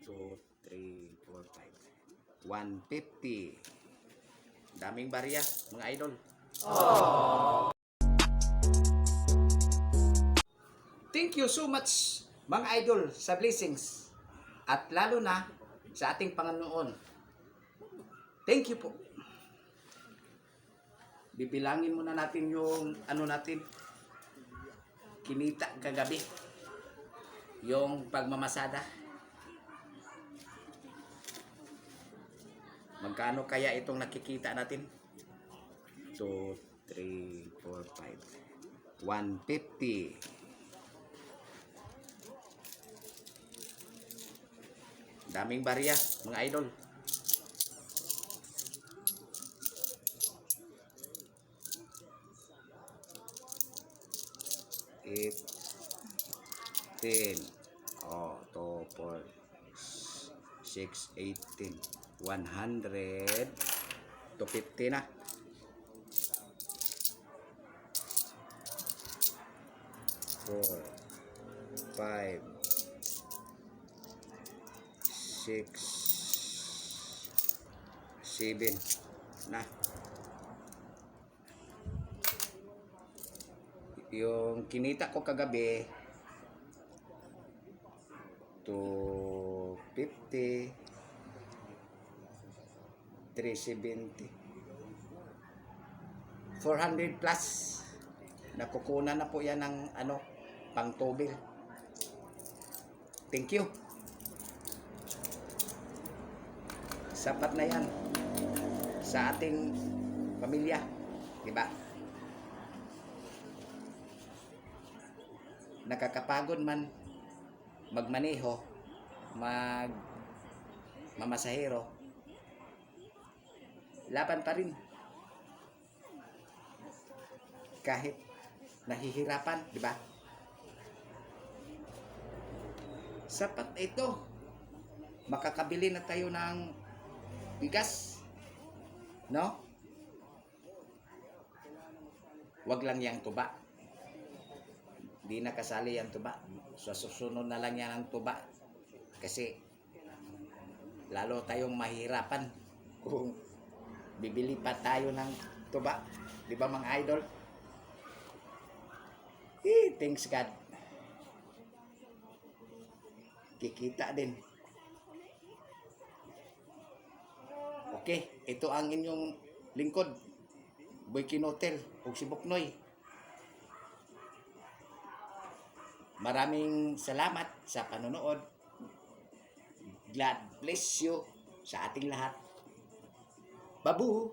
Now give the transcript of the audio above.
2, 3, 4, 5. 150. Daming barya, mga idol. Thank you so much, mga idol, sa blessings. At lalo na sa ating Panginoon. Thank you po. Bibilangin muna natin yung natin kinita kagabi. Yung pagmamasada. Magkano kaya itong nakikita natin? 2, 3, 4, 5. 150. Daming barya, mga idol. Eight, 10. Oh, 2, 4, 6, 18. 100. 250 na. 4, 5, 6, 7 na. Yung kinita ko kagabi 250, 370, 400 plus. Nakukunan na po yan ng pang tubil. Thank you. Sapat na yan sa ating pamilya, diba? Nakakapagod man magmaneho, mamasahero, laban pa rin kahit nahihirapan, di ba? Sapat ito. Makakabili na tayo ng bigas, no? Wag lang yang tuba. Di na kasali yung tuba. So, susunod na lang yan ang tuba. Kasi, lalo tayong mahirapan kung bibili pa tayo ng tuba. Di ba, mga idol? Thanks God. Kikita din. Okay, ito ang inyong lingkod. Boy Kinotel, ug si Buknoy. Maraming salamat sa panonood. God bless you sa ating lahat. Babu!